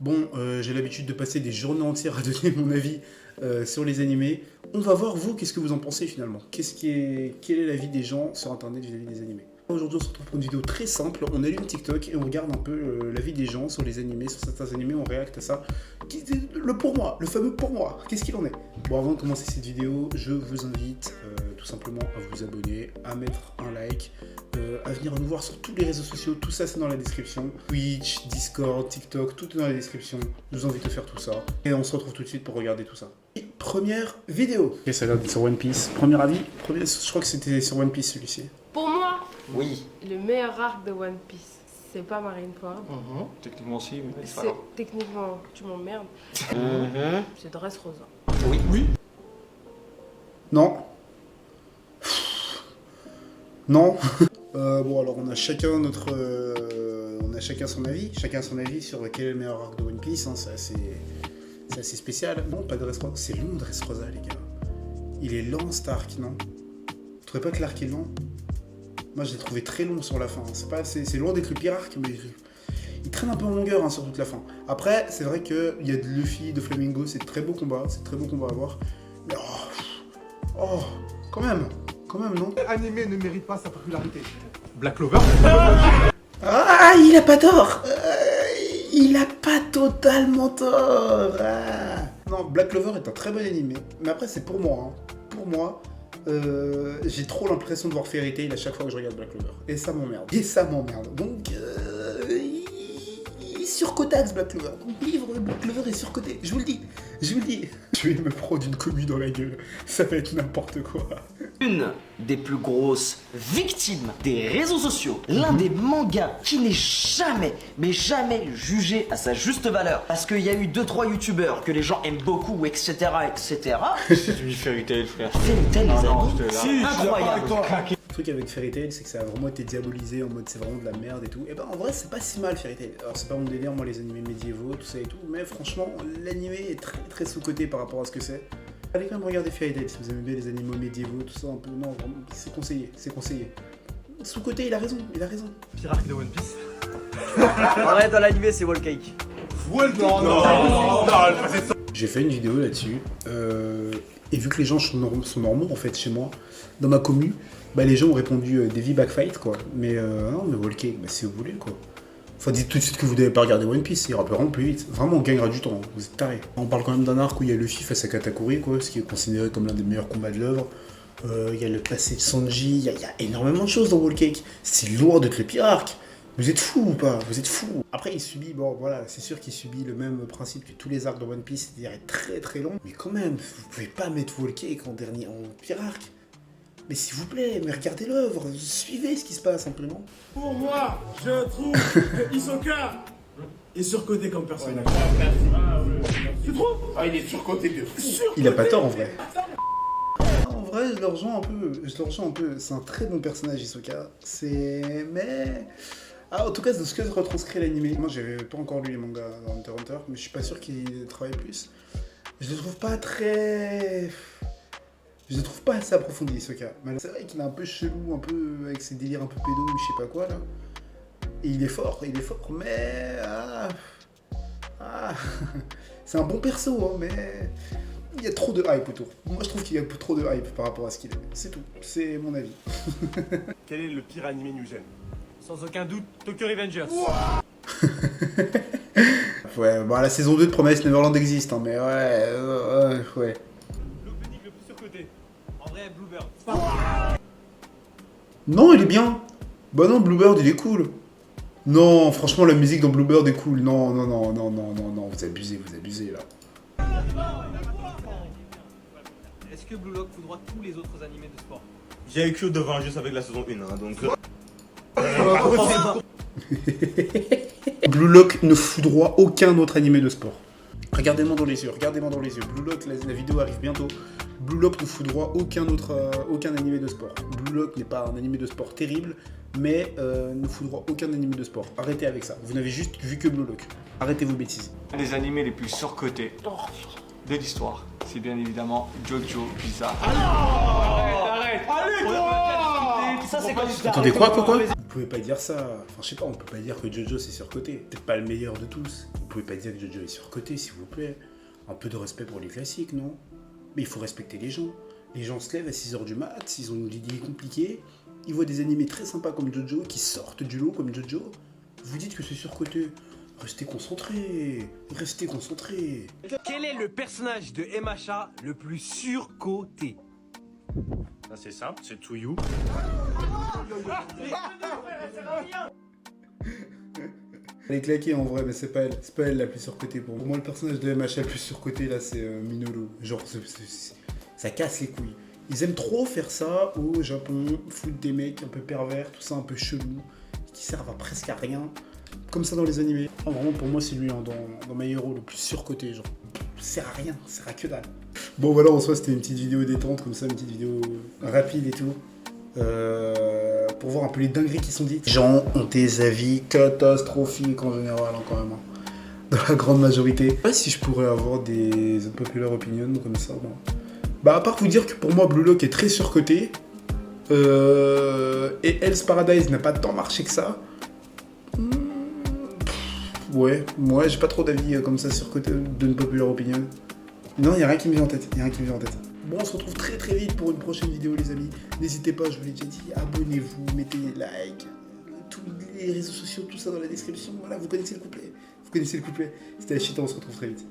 Bon, j'ai l'habitude de passer des journées entières à donner mon avis sur les animés. On va voir, vous, qu'est-ce que vous en pensez finalement? Quel est l'avis des gens sur internet vis-à-vis des animés? Aujourd'hui, on se retrouve pour une vidéo très simple. On allume TikTok et on regarde un peu l'avis des gens sur les animés, sur certains animés, on réacte à ça. Le pour moi, le fameux pour moi, qu'est-ce qu'il en est? Bon, avant de commencer cette vidéo, je vous invite tout simplement à vous abonner, à mettre un like, à venir nous voir sur tous les réseaux sociaux, tout ça c'est dans la description. Twitch, Discord, TikTok, tout est dans la description. Je vous invite à faire tout ça. Et on se retrouve tout de suite pour regarder tout ça. Et première vidéo. Ok, ça a l'air d'être sur One Piece. Premier avis, je crois que c'était sur One Piece celui-ci. Pour moi, Oui. le meilleur arc de One Piece, c'est pas Marineford. Techniquement aussi, mais c'est pas C'est grave. techniquement, tu m'emmerdes, c'est Dressrosa. Oui. Oui. Non. Non. Bon alors on a chacun son avis sur quel est le meilleur arc de One Piece, hein, c'est assez spécial. Non, pas de Dressrosa, c'est long Dressrosa les gars. Il est lent cet arc, non? Vous trouvez pas que l'arc est lent? Moi je l'ai trouvé très long sur la fin, c'est loin d'être le pire arc, mais il traîne un peu en longueur hein, sur toute la fin. Après c'est vrai qu'il y a de Luffy, de Flamingo, c'est de très beaux combats, à voir. Mais quand même non? Animé ne mérite pas sa popularité. Black Clover. Ah, il a pas tort. Il a pas totalement tort. Ah. Non, Black Clover est un très bon animé. Mais après, c'est pour moi. Hein. Pour moi, j'ai trop l'impression de voir Fairy Tail à chaque fois que je regarde Black Clover. Et ça m'emmerde. Donc, il est surcotax Black Clover. Donc, le livre de Black Clover est surcoté. Je vous le dis. Je vais me prendre une commu dans la gueule. Ça va être n'importe quoi. Une des plus grosses victimes des réseaux sociaux, l'un des mangas qui n'est jamais, mais jamais jugé à sa juste valeur. Parce qu'il y a eu 2-3 youtubeurs que les gens aiment beaucoup, etc. etc. C'est du Fairy Tail, frère. Fairy Tail, les non, amis, je te la- c'est incroyable. Le truc avec Fairy Tail, c'est que ça a vraiment été diabolisé en mode c'est vraiment de la merde et tout. Et ben en vrai, c'est pas si mal Fairy Tail. Alors, c'est pas mon délire, moi, les animés médiévaux, tout ça et tout. Mais franchement, l'animé est très très sous-coté par rapport à ce que c'est. Allez quand même regarder Fairy Tail si vous aimez bien les animaux médiévaux, tout ça un peu. Non, vraiment, c'est conseillé. Sous-coté, il a raison. Pire arc de One Piece. Ouais, dans l'animé, c'est Wall Cake. J'ai fait une vidéo là-dessus. Et vu que les gens sont normaux en fait chez moi, dans ma commu, bah les gens ont répondu Davy Backfight quoi. Mais non, mais Wall Cake, bah si vous voulez quoi. Enfin, dites tout de suite que vous n'avez pas regardé One Piece, il rappellera plus vite. Vraiment, on gagnera du temps, hein. Vous êtes tarés. On parle quand même d'un arc où il y a Luffy face à Katakuri, quoi, ce qui est considéré comme l'un des meilleurs combats de l'œuvre. Il y a le passé de Sanji, il y a énormément de choses dans Wall Cake. C'est loin d'être le pire arc. Vous êtes fous ou pas? Vous êtes fous. Après, il subit, bon voilà, c'est sûr qu'il subit le même principe que tous les arcs de One Piece, c'est-à-dire être très très long. Mais quand même, vous pouvez pas mettre Wall Cake en pire arc. Mais s'il vous plaît, mais regardez l'œuvre, suivez ce qui se passe simplement. Pour moi, je trouve que Hisoka est surcoté comme personnage. Tu trouves? Ah, il est surcoté de fou. Il a pas tort en vrai. En vrai, je le rejoins un peu. C'est un très bon personnage, Hisoka. Mais... Ah, en tout cas, de ce que retranscrit l'animé. Moi, j'avais pas encore lu les mangas dans Hunter x Hunter, mais je suis pas sûr qu'il travaille plus. Je le trouve pas très... Je le trouve pas assez approfondi, Hisoka. C'est vrai qu'il est un peu chelou, un peu avec ses délires un peu pédo ou je sais pas quoi, là. Et il est fort, mais... C'est un bon perso, hein, mais... Il y a trop de hype autour. Moi, je trouve qu'il y a trop de hype par rapport à ce qu'il est. C'est tout. C'est mon avis. Quel est le pire animé New Gen? Sans aucun doute, Tokyo Revengers. Ouais, bon, la saison 2 de Promise Neverland existe, hein, mais ouais. L'opening le plus surcoté. En vrai, Bluebird. Non, il est bien. Bah non, Bluebird, il est cool. Non, franchement, la musique dans Bluebird est cool. Non, vous abusez là. Est-ce que Blue Lock foudroie tous les autres animés de sport? J'ai écrit devant juste avec la saison 1, hein, donc... Blue Lock ne foudroie aucun autre animé de sport. Regardez-moi dans les yeux. Blue Lock, la vidéo arrive bientôt. Blue Lock ne foudroie aucun animé de sport. Blue Lock n'est pas un animé de sport terrible, mais ne foudroie aucun animé de sport. Arrêtez avec ça. Vous n'avez juste vu que Blue Lock. Arrêtez vos bêtises. Un des animés les plus surcotés de l'histoire, c'est bien évidemment Jojo Bizarre. Arrête. Ça, c'est comme ça. Attendez, quoi pouvez pas dire ça. Enfin, je sais pas, on peut pas dire que Jojo c'est surcoté. Peut-être pas le meilleur de tous. Vous pouvez pas dire que Jojo est surcoté, s'il vous plaît. Un peu de respect pour les classiques, non? Mais il faut respecter les gens. Les gens se lèvent à 6h du mat, ils ont une idée compliquée, ils voient des animés très sympas comme Jojo, qui sortent du lot comme Jojo. Vous dites que c'est surcoté. Restez concentrés. Restez concentrés. Quel est le personnage de MHA le plus surcoté? C'est simple, c'est Tsuyu. Elle est claquée en vrai, mais c'est pas elle. C'est pas elle la plus surcotée pour moi. Pour moi, le personnage de MHA le plus surcoté là, c'est Minoru. Genre, ça casse les couilles. Ils aiment trop faire ça au Japon, foutre des mecs un peu pervers, tout ça un peu chelou, qui servent à presque à rien. Comme ça dans les animés. Oh, vraiment, pour moi, c'est lui hein, dans My Hero le plus surcoté. Genre, sert à rien, sert à que dalle. Bon, voilà, en soi, c'était une petite vidéo détente, comme ça, une petite vidéo rapide et tout. Pour voir un peu les dingueries qui sont dites. Les gens ont des avis catastrophiques en général, hein, quand même. Hein. Dans la grande majorité. Je sais pas si je pourrais avoir des unpopular opinions comme ça. Bon. Bah, à part vous dire que pour moi, Blue Lock est très surcoté. Et Hell's Paradise n'a pas tant marché que ça. Ouais, moi j'ai pas trop d'avis comme ça surcoté d'une popular opinion. Non, y a rien qui me vient en tête. Bon, on se retrouve très très vite pour une prochaine vidéo, les amis. N'hésitez pas, je vous l'ai déjà dit, abonnez-vous, mettez des likes, tous les réseaux sociaux, tout ça dans la description. Voilà, vous connaissez le couplet. C'était Ashita, on se retrouve très vite.